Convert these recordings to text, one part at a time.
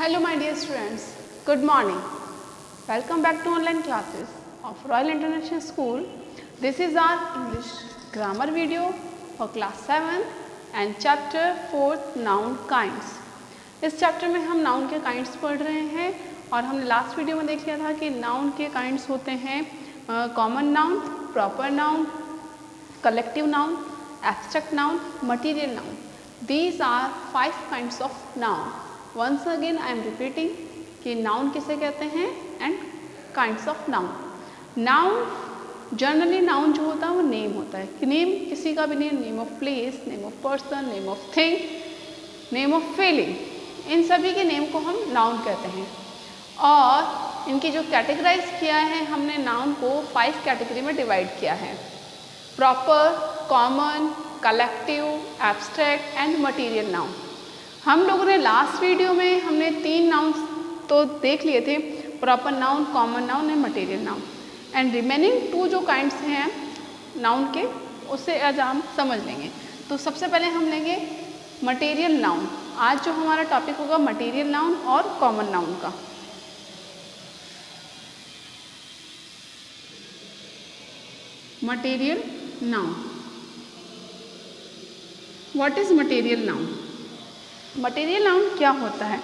Hello my dear students, good morning. Welcome back to online classes of Royal International School. This is our English grammar video for class 7 and chapter 4 noun kinds. इस chapter में हम noun के kinds पढ़ रहे हैं और हमने last video में देख लिया था कि नाउन के काइंड्स होते हैं common noun, proper noun, collective noun, abstract noun, material noun. These are 5 kinds of noun. Once again I am repeating कि noun किसे कहते हैं and kinds of noun. Noun generally noun जो होता है वो नेम होता है कि नेम किसी का भी name of place, name of person, name of thing, name of feeling, इन सभी के नेम को हम नाउन कहते हैं. और इनकी जो कैटेगराइज किया है हमने नाउन को 5 कैटेगरी में डिवाइड किया है. Proper, common, collective, abstract and material noun. हम लोगों ने लास्ट वीडियो में हमने 3 नाउन्स तो देख लिए थे, proper noun, common noun and material noun. And remaining 2 जो काइंड्स हैं नाउन के उससे आज हम समझ लेंगे. तो सबसे पहले हम लेंगे मटीरियल नाउन. आज जो हमारा टॉपिक होगा मटीरियल नाउन और कॉमन नाउन का. Material noun. What is material noun? Material noun क्या होता है?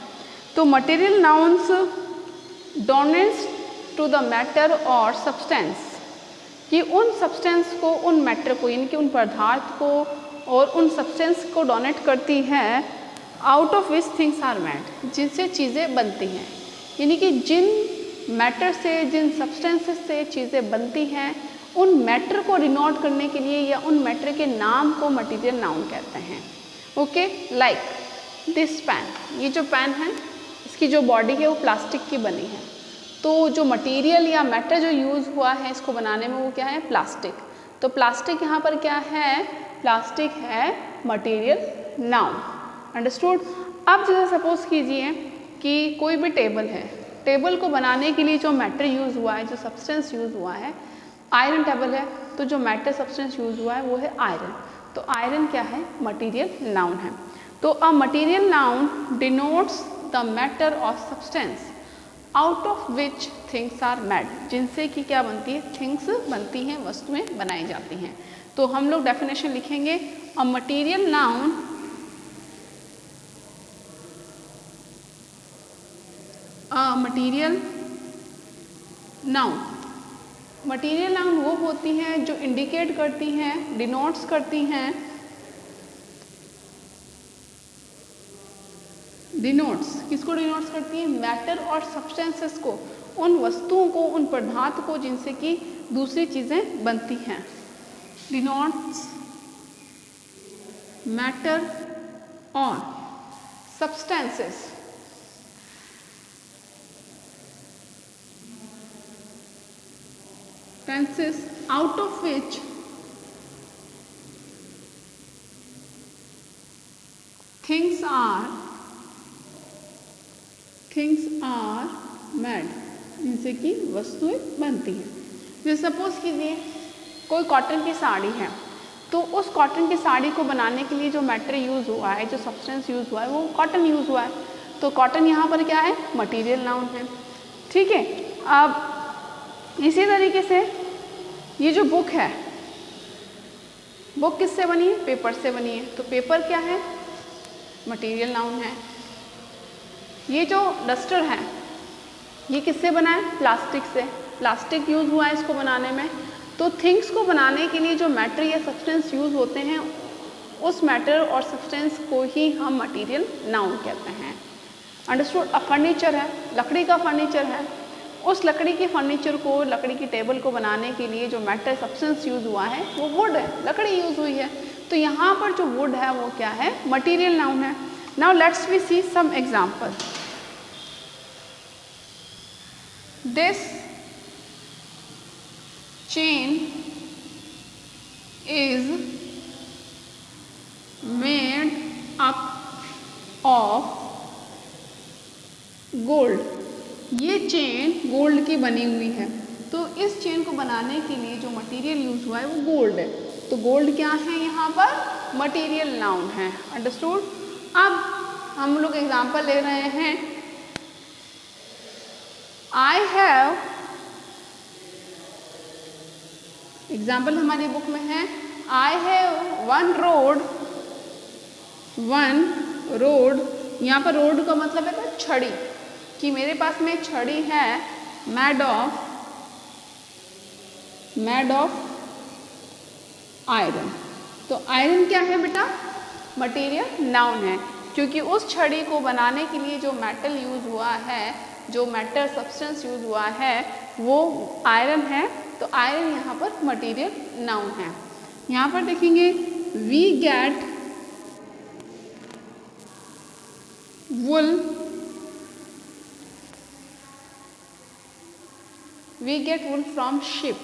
तो material nouns donates to the matter और सब्सटेंस, कि उन सब्सटेंस को, उन मैटर को, यानी कि उन पदार्थ को और उन सब्सटेंस को डोनेट करती है out of which things are made, जिनसे चीज़ें बनती हैं. यानी कि जिन मैटर से, जिन सब्सटेंसेस से चीज़ें बनती हैं उन मैटर को डिनोट करने के लिए या उन मैटर के नाम को मटीरियल नाउन कहते हैं. Okay, like this pen. ये जो पेन है इसकी जो बॉडी है वो प्लास्टिक की बनी है. तो जो मटेरियल या मैटर जो यूज़ हुआ है इसको बनाने में वो क्या है? प्लास्टिक. तो प्लास्टिक यहाँ पर क्या है? प्लास्टिक है मटेरियल नाउन. अंडरस्टूड? अब जैसे सपोज कीजिए कि कोई भी टेबल है, टेबल को बनाने के लिए जो मैटर यूज़ हुआ है, जो सब्सटेंस यूज़ हुआ है, आयरन टेबल है तो जो मैटर सब्सटेंस यूज़ हुआ है वो है आयरन. तो आयरन क्या है? मटेरियल नाउन है. तो a material noun denotes the matter और substance out of which things are made, जिनसे कि क्या बनती है? थिंग्स बनती हैं, वस्तुएं बनाई जाती हैं. तो हम लोग डेफिनेशन लिखेंगे. अ मटेरियल नाउन मटेरियल नाउन वो होती हैं जो इंडिकेट करती हैं, डिनोट्स करती हैं, डिनोट्स किसको डिनोट्स करती हैं? मैटर और सब्सटेंसेस को, उन वस्तुओं को, उन पदार्थ को जिनसे कि दूसरी चीज़ें बनती हैं. डिनोट्स मैटर और substances out of which things are made, जिनसे कि वस्तुएं बनती हैं. जैसे सपोज कीजिए कोई कॉटन की साड़ी है, तो उस कॉटन की साड़ी को बनाने के लिए जो मैटर यूज़ हुआ है, जो सब्सटेंस यूज़ हुआ है वो कॉटन यूज़ हुआ है. तो कॉटन यहाँ पर क्या है? मटेरियल नाउन है. ठीक है. अब इसी तरीके से ये जो बुक है, बुक किससे बनी है? पेपर से बनी है. तो पेपर क्या है? मटेरियल नाउन है. ये जो डस्टर है ये किससे बना है? प्लास्टिक से. प्लास्टिक यूज़ हुआ है इसको बनाने में. तो थिंग्स को बनाने के लिए जो मैटर या सब्सटेंस यूज़ होते हैं उस मैटर और सब्सटेंस को ही हम मटेरियल नाउन कहते हैं. अंडरस्टूड? अब फर्नीचर है, लकड़ी का फर्नीचर है. उस लकड़ी के फर्नीचर को, लकड़ी की टेबल को बनाने के लिए जो मैटर सब्सटेंस यूज़ हुआ है वो वुड है, लकड़ी यूज़ हुई है. तो यहाँ पर जो वुड है वो क्या है? मटेरियल नाउन है. Now let's we see some example. This chain is made up of gold. ये चेन गोल्ड की बनी हुई है. तो इस चेन को बनाने के लिए जो मटेरियल यूज़ हुआ है वो गोल्ड है. तो गोल्ड क्या है? यहाँ पर मटेरियल नाउन है. अंडरस्टूड? अब हम लोग एग्जांपल ले रहे हैं I have, एग्जाम्पल हमारी बुक में है, I have one road, यहाँ पर रोड का मतलब है ना छड़ी, कि मेरे पास में छड़ी है, मेड ऑफ आयरन। तो आयरन क्या है बेटा? मटेरियल नाउन है, क्योंकि उस छड़ी को बनाने के लिए जो मेटल यूज हुआ है, जो मेटल सब्सटेंस यूज हुआ है वो आयरन है। तो आयरन यहाँ पर मटेरियल नाउन है। यहाँ पर देखेंगे we get wool, we get wool from ship,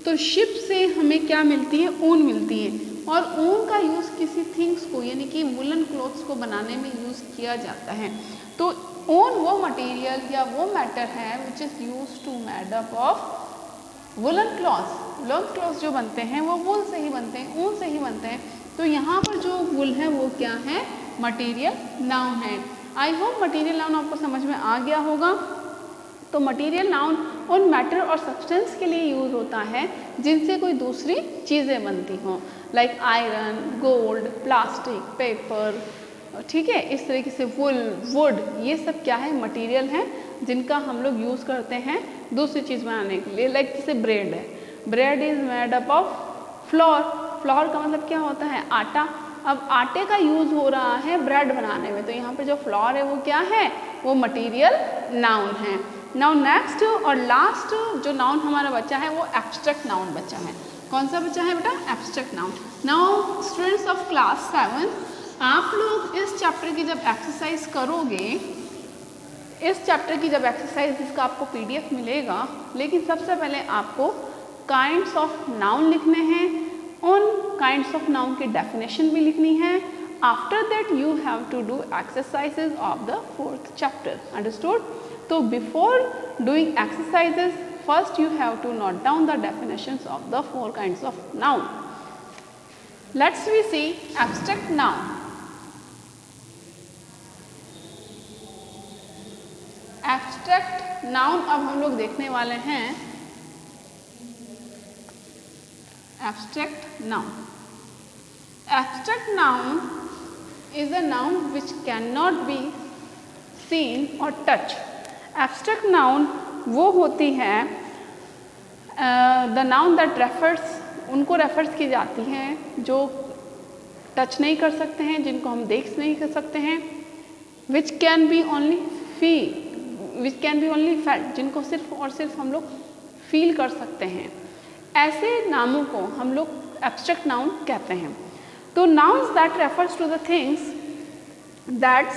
तो शिप से हमें क्या मिलती है? ऊन मिलती है, और ऊन का यूज़ किसी थिंग्स को यानी कि वुलन क्लॉथ्स को बनाने में यूज़ किया जाता है। तो ऊन वो मटेरियल या वो मैटर है which is use to made up of woollen clothes. Woollen clothes जो बनते हैं वो वूल से ही बनते हैं, ऊन से ही बनते हैं। तो यहाँ पर जो वुल है वो क्या है? मटेरियल नाउन है। आई होप मटेरियल नाउन आपको समझ में आ गया होगा। तो मटेरियल नाउन उन मैटर और सब्सटेंस के लिए यूज़ होता है जिनसे कोई दूसरी चीज़ें बनती हों, like iron, gold, plastic, paper, ठीक है। इस तरीके से वुल, वुड, ये सब क्या है? मटेरियल हैं जिनका हम लोग यूज़ करते हैं दूसरी चीज़ बनाने के लिए। लाइक जैसे ब्रेड है, bread is made up of floor, floor का मतलब क्या होता है? आटा। अब आटे का यूज़ हो रहा है ब्रेड बनाने में, तो यहाँ पे जो फ्लोर है वो क्या है? वो मटेरियल नाउन है। नाउ नेक्स्ट और लास्ट जो नाउन हमारा बचा है वो एब्स्ट्रैक्ट नाउन बचा है। कौन सा बचा है बेटा? Abstract noun. Now students of class 7, आप लोग इस चैप्टर की जब एक्सरसाइज करोगे, इस चैप्टर की जब एक्सरसाइज इसका आपको PDF मिलेगा, लेकिन सबसे पहले आपको काइंड्स ऑफ नाउन लिखने हैं, उन काइंड्स ऑफ नाउन की डेफिनेशन भी लिखनी है। After that you have to do exercises of the 4th chapter. Understood? तो before doing exercises first you have to note down the definitions of the 4 kinds of noun. Let's we see abstract noun. Abstract noun अब हम लोग देखने वाले हैं। Abstract noun, abstract noun is a noun which cannot be seen or touched. Abstract noun वो होती है the noun that refers, उनको रेफर्स की जाती हैं जो टच नहीं कर सकते हैं, जिनको हम देख नहीं कर सकते हैं। which can be only felt, जिनको सिर्फ और सिर्फ हम लोग फील कर सकते हैं। ऐसे नामों को हम लोग एब्स्ट्रैक्ट नाउन कहते हैं। तो nouns that refers to the things that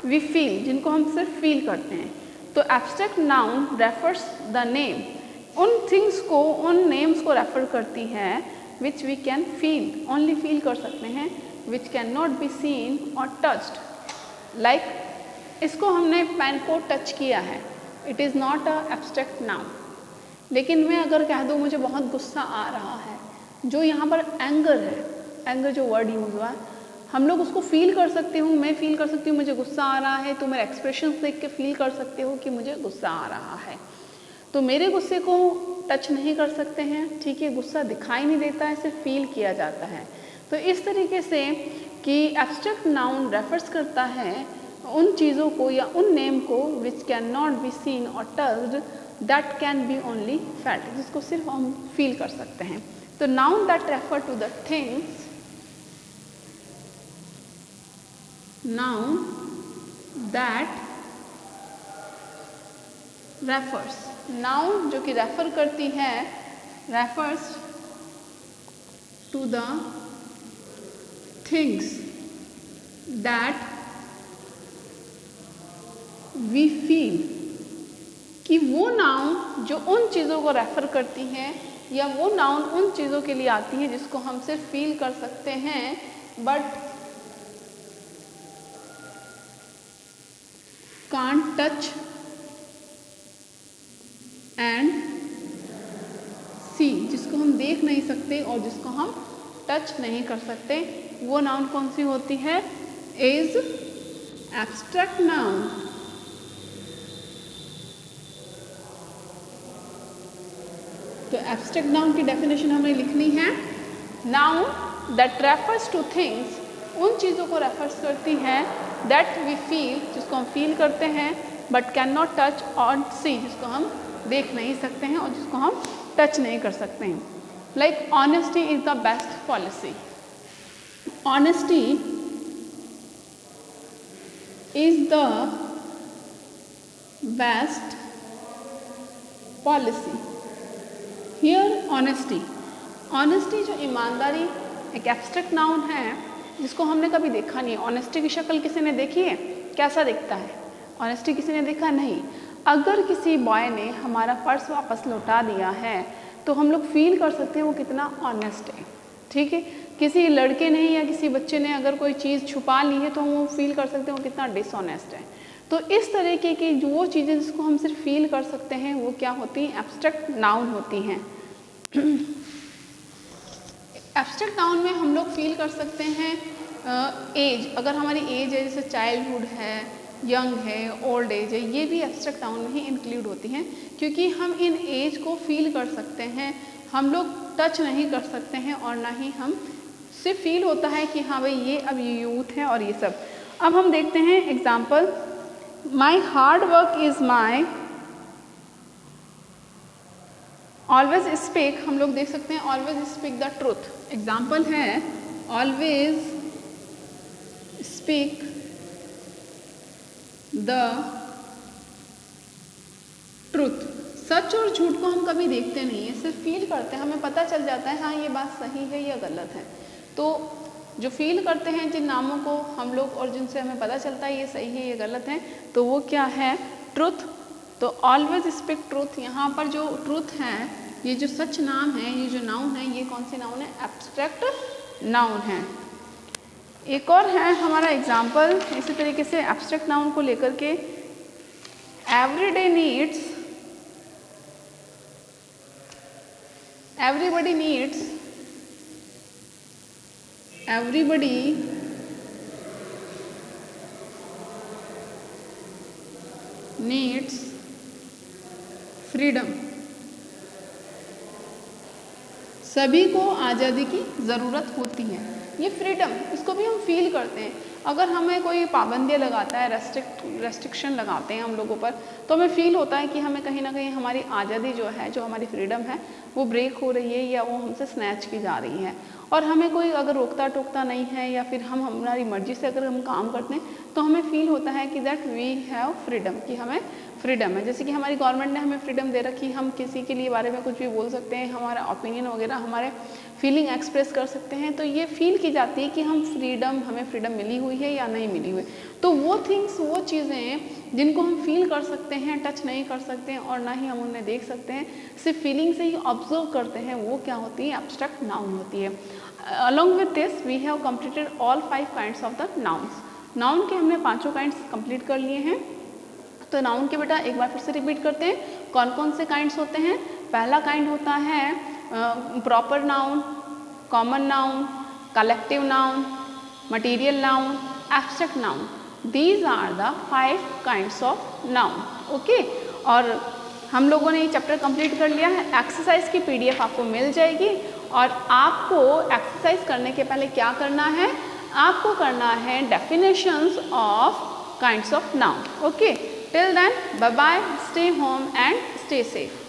we feel, जिनको हम सिर्फ फील करते हैं। तो abstract noun refers the name, उन थिंग्स को, उन नेम्स को रेफर करती है which we can feel, only feel कर सकते हैं, which can not be seen और टच्ड। लाइक इसको हमने पेन को टच किया है, it is not a abstract noun. लेकिन मैं अगर कह दूँ मुझे बहुत गुस्सा आ रहा है, जो यहाँ पर एंगर है, एंगर जो वर्ड यूज़ हुआ है, हम लोग उसको फील कर सकते हूँ, मैं फील कर सकती हूँ मुझे गुस्सा आ रहा है, तो मेरे एक्सप्रेशन देख के फील कर सकते हो कि मुझे गुस्सा आ रहा है। तो मेरे गुस्से को टच नहीं कर सकते हैं, ठीक है, गुस्सा दिखाई नहीं देता है, सिर्फ फील किया जाता है। तो इस तरीके से कि एब्स्ट्रैक्ट नाउन रेफर्स करता है उन चीज़ों को या उन नेम को which can not be seen और touched, that can be only felt, जिसको सिर्फ हम फील कर सकते हैं। तो noun that refer to the things, noun that refers, noun जो कि रेफर करती है, refers to the things that we feel, कि वो नाउन जो उन चीज़ों को रेफर करती है या वो नाउन उन चीज़ों के लिए आती है जिसको हम सिर्फ फील कर सकते हैं but can't touch and see, जिसको हम देख नहीं सकते और जिसको हम टच नहीं कर सकते, वो नाउन कौन सी होती है? इज एब्स्ट्रैक्ट नाउन तो एब्स्ट्रैक्ट नाउन की डेफिनेशन हमें लिखनी है। Noun that refers two things, उन चीज़ों को रेफर्स करती है दैट वी फील, जिसको हम फील करते हैं, बट कैन नॉट टच और सी, जिसको हम देख नहीं सकते हैं और जिसको हम टच नहीं कर सकते हैं। Like honesty is the best policy, honesty is the best policy. Here honesty, honesty जो ईमानदारी एक एब्स्ट्रैक्ट नाउन है जिसको हमने कभी देखा नहीं है। ऑनेस्टी की शक्ल किसी ने देखी है? कैसा दिखता है? ऑनेस्टी किसी ने देखा नहीं। अगर किसी बॉय ने हमारा पर्स वापस लौटा दिया है तो हम लोग फील कर सकते हैं वो कितना ऑनेस्ट है, ठीक है। किसी लड़के ने या किसी बच्चे ने अगर कोई चीज़ छुपा ली है तो हम वो फील कर सकते हैं वो कितना डिसऑनेस्ट है। तो इस तरीके की जो वो चीज़ें जिसको हम सिर्फ फील कर सकते हैं वो क्या होती हैं? एब्स्ट्रैक्ट नाउन होती हैं। एब्स्ट्रैक्ट नाउन में हम लोग फील कर सकते हैं एज, अगर हमारी एज है जैसे चाइल्डहुड है, यंग है, ओल्ड एज है, ये भी एब्स्ट्रैक्ट नाउन में ही इंक्लूड होती हैं क्योंकि हम इन एज को फील कर सकते हैं। हम लोग टच नहीं कर सकते हैं और ना ही हम सिर्फ फील होता है कि हाँ भाई ये अब ये यूथ है और ये सब। अब हम देखते हैं example, my hard work is my always speak, हम लोग देख सकते हैं always speak the truth. Example है ऑलवेज स्पीक द ट्रूथ। सच और झूठ को हम कभी देखते नहीं है, सिर्फ फील करते हैं, हमें पता चल जाता है हाँ ये बात सही है या गलत है। तो जो फील करते हैं जिन नामों को हम लोग और जिनसे हमें पता चलता है ये सही है ये गलत है, तो वो क्या है? ट्रुथ। तो ऑलवेज स्पीक ट्रूथ, यहाँ पर जो ट्रूथ है, ये जो सच नाम है, ये जो नाउन है, ये कौन सी नाउन है? एब्स्ट्रैक्ट नाउन है। एक और है हमारा एग्जाम्पल इसी तरीके से एब्स्ट्रैक्ट नाउन को लेकर के, everyday needs, everybody needs, everybody needs freedom, सभी को आज़ादी की ज़रूरत होती है। ये फ्रीडम, इसको भी हम फील करते हैं। अगर हमें कोई पाबंदियाँ लगाता है, रेस्ट्रिक्शन लगाते हैं हम लोगों पर, तो हमें फील होता है कि हमें कहीं ना कहीं हमारी आज़ादी जो है, जो हमारी फ्रीडम है, वो ब्रेक हो रही है या वो हमसे स्नैच की जा रही है। और हमें कोई अगर रोकता टोकता नहीं है या फिर हम हमारी मर्जी से अगर हम काम करते हैं तो हमें फील होता है कि दैट वी हैव फ्रीडम, कि हमें फ्रीडम है। जैसे कि हमारी गवर्नमेंट ने हमें फ्रीडम दे रखी, हम किसी के लिए बारे में कुछ भी बोल सकते हैं, हमारा ओपिनियन वगैरह, हमारे फीलिंग एक्सप्रेस कर सकते हैं। तो ये फील की जाती है कि हम फ्रीडम, हमें फ्रीडम मिली हुई है या नहीं मिली हुई। तो वो थिंग्स, वो चीज़ें जिनको हम फील कर सकते हैं, टच नहीं कर सकते हैं और ना ही हम उन्हें देख सकते हैं, सिर्फ फीलिंग से ही ऑब्जर्व करते हैं, वो क्या होती है? एब्स्ट्रैक्ट नाउन होती है। Along with this we have completed all 5 kinds of the nouns. Noun के हमने 5 काइंड्स कंप्लीट कर लिए हैं। तो नाउन के बेटा एक बार फिर से रिपीट करते हैं, कौन कौन से काइंड्स होते हैं। पहला काइंड होता है proper noun, common noun, collective noun, material noun, abstract noun. These are the 5 kinds of noun. Okay, और हम लोगों ने ये चैप्टर कंप्लीट कर लिया है। एक्सरसाइज की PDF आपको मिल जाएगी और आपको एक्सरसाइज करने के पहले क्या करना है? आपको करना है definitions of kinds of noun. Okay, till then bye bye, stay home and stay safe.